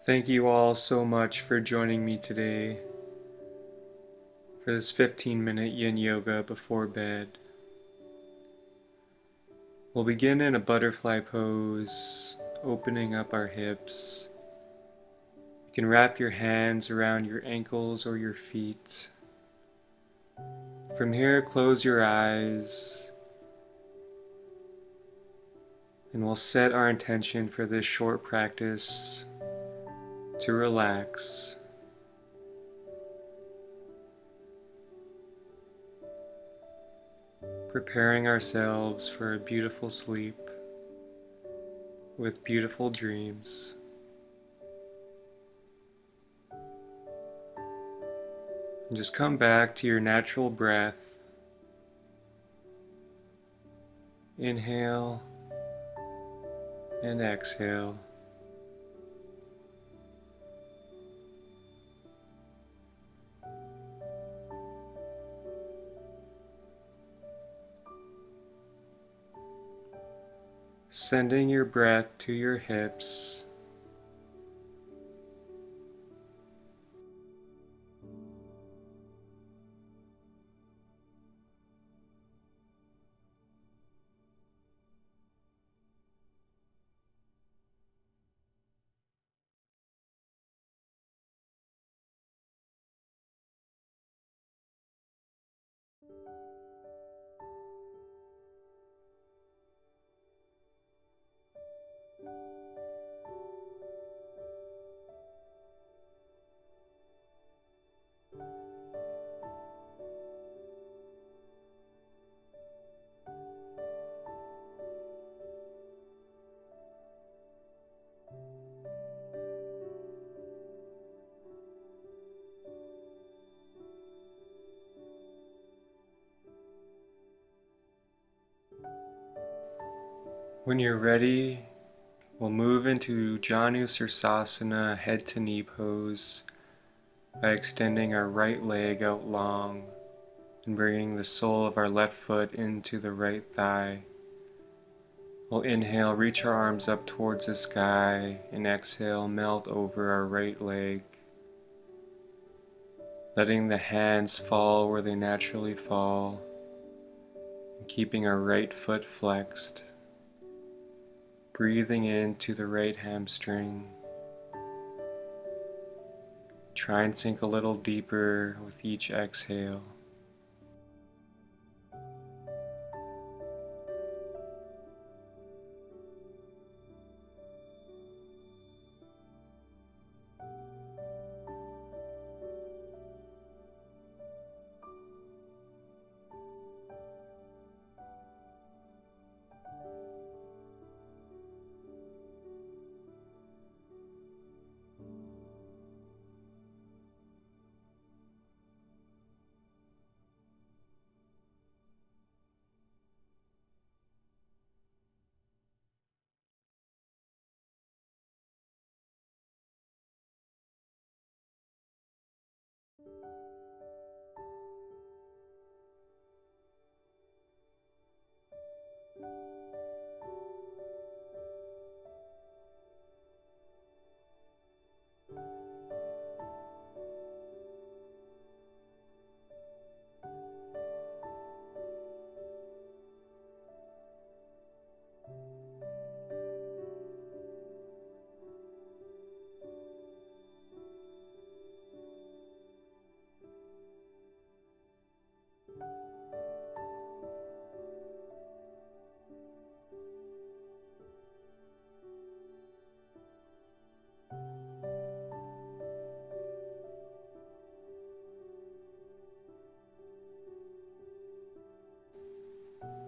Thank you all so much for joining me today for this 15-minute Yin Yoga before bed. We'll begin in a butterfly pose, opening up our hips. You can wrap your hands around your ankles or your feet. From here, close your eyes, and we'll set our intention for this short practice to relax. Preparing ourselves for a beautiful sleep with beautiful dreams. And just come back to your natural breath. Inhale and exhale. Sending your breath to your hips. When you're ready, we'll move into Janu Sirsasana head to knee pose by extending our right leg out long and bringing the sole of our left foot into the right thigh. We'll inhale, reach our arms up towards the sky, and exhale, melt over our right leg, letting the hands fall where they naturally fall, and keeping our right foot flexed. Breathing into the right hamstring. Try and sink a little deeper with each exhale.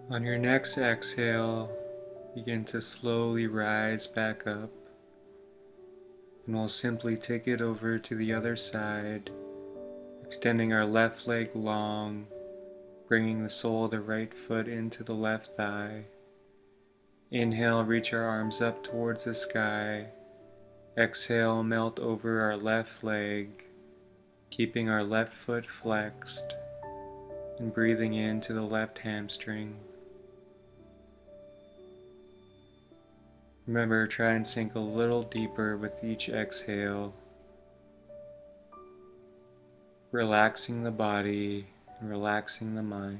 On your next exhale, begin to slowly rise back up, and we'll simply take it over to the other side, extending our left leg long, bringing the sole of the right foot into the left thigh. Inhale, reach our arms up towards the sky. Exhale, melt over our left leg, keeping our left foot flexed, and breathing into the left hamstring. Remember, try and sink a little deeper with each exhale, relaxing the body and relaxing the mind.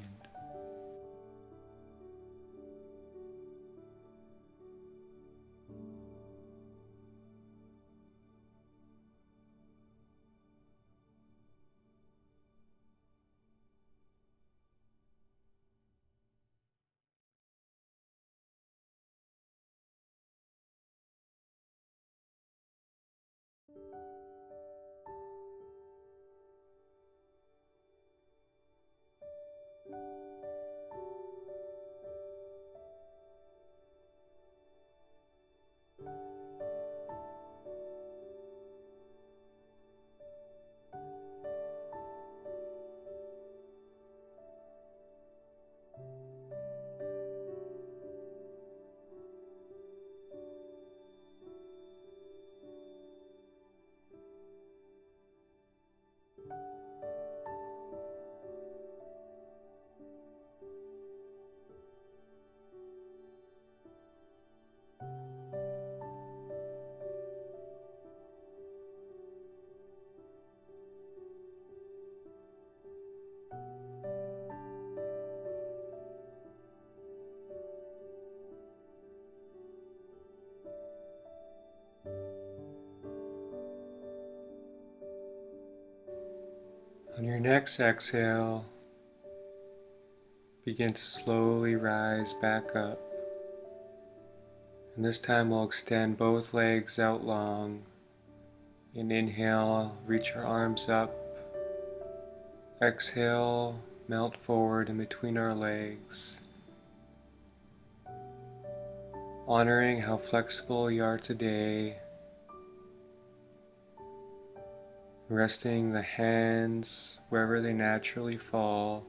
On your next exhale, begin to slowly rise back up. And this time we'll extend both legs out long. And inhale, reach your arms up. Exhale, melt forward in between our legs. Honoring how flexible you are today. Resting the hands wherever they naturally fall,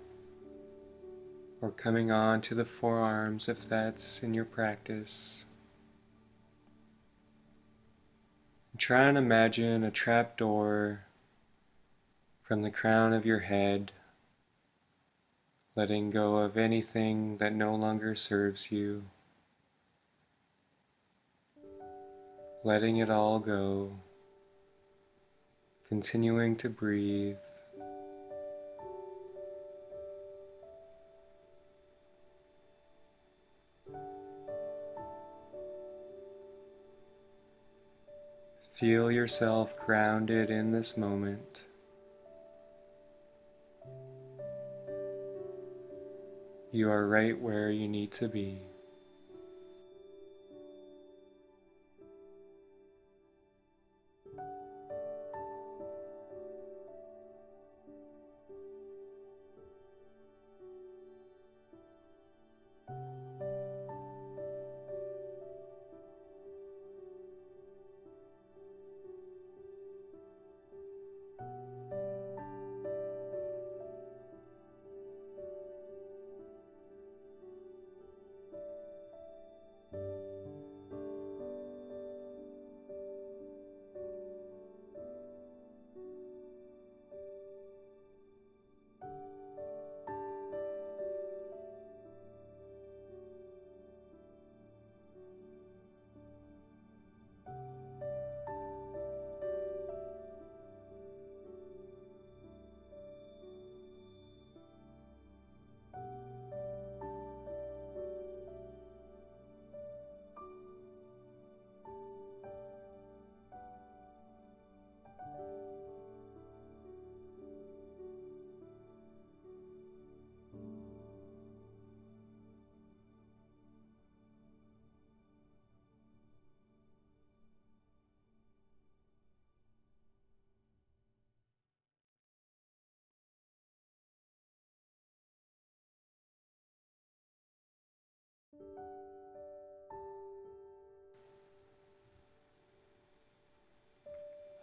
or coming on to the forearms if that's in your practice. Try and imagine a trap door from the crown of your head, letting go of anything that no longer serves you, letting it all go, continuing to breathe. Feel yourself grounded in this moment. You are right where you need to be.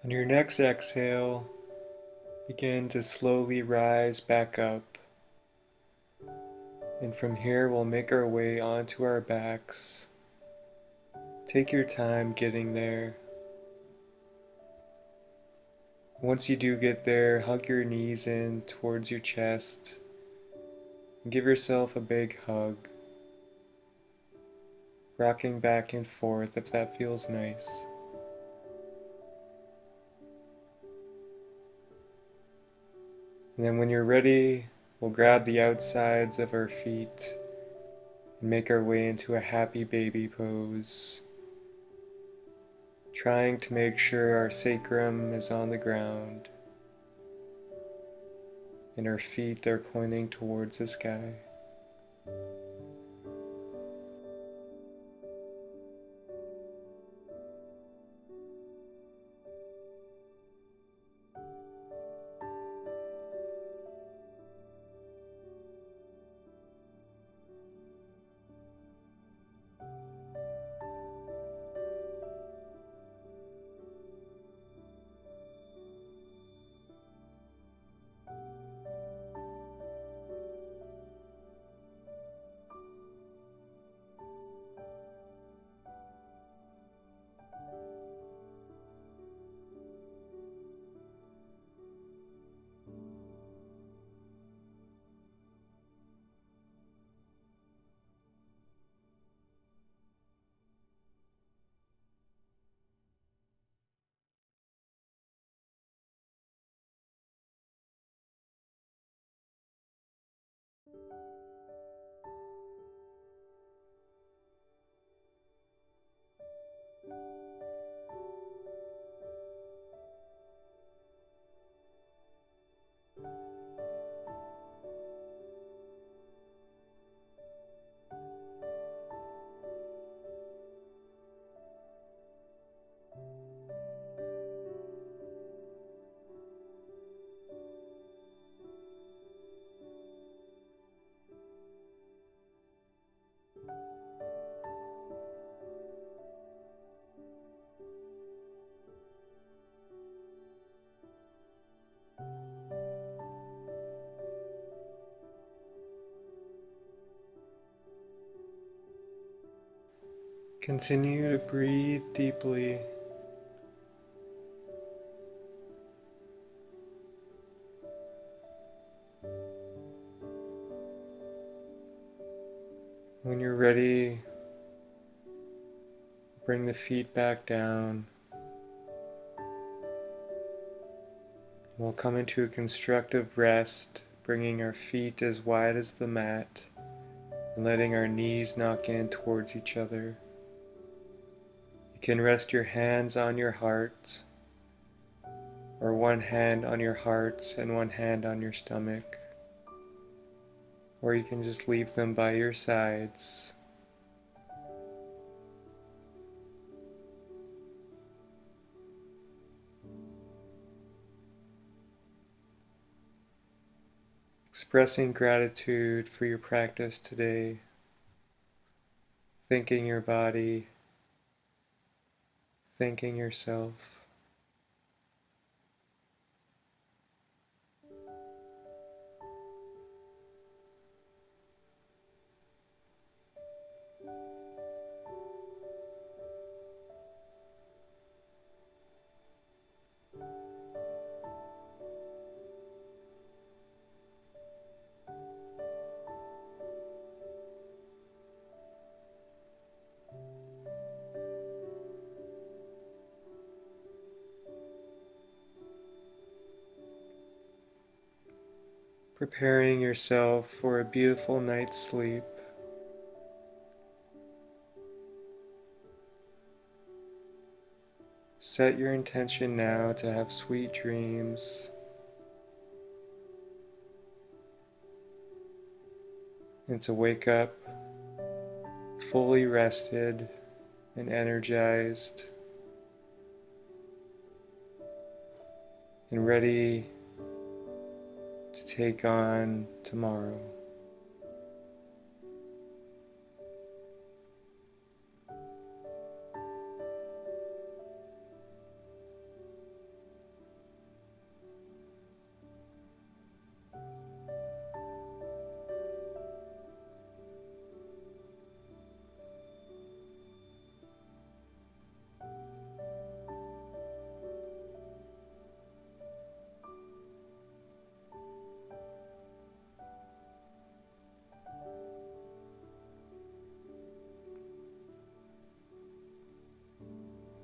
On your next exhale, begin to slowly rise back up. And from here, we'll make our way onto our backs. Take your time getting there. Once you do get there, hug your knees in towards your chest and give yourself a big hug. rocking back and forth if that feels nice. And then when you're ready, we'll grab the outsides of our feet and make our way into a happy baby pose, trying to make sure our sacrum is on the ground and our feet are pointing towards the sky. Continue to breathe deeply. When you're ready, bring the feet back down. We'll come into a constructive rest, bringing our feet as wide as the mat and letting our knees knock in towards each other. You can rest your hands on your heart, or one hand on your heart and one hand on your stomach, or you can just leave them by your sides. Expressing gratitude for your practice today, thanking your body, thanking yourself. Preparing yourself for a beautiful night's sleep. Set your intention now to have sweet dreams and to wake up fully rested and energized and ready to take on tomorrow.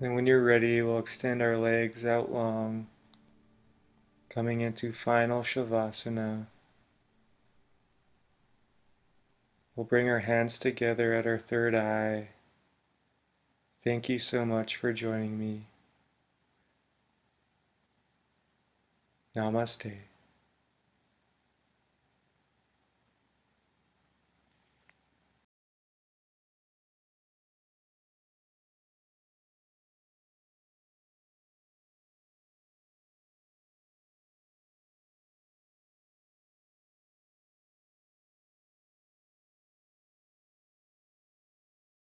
And when you're ready, we'll extend our legs out long, coming into final shavasana. We'll bring our hands together at our third eye. Thank you so much for joining me. Namaste.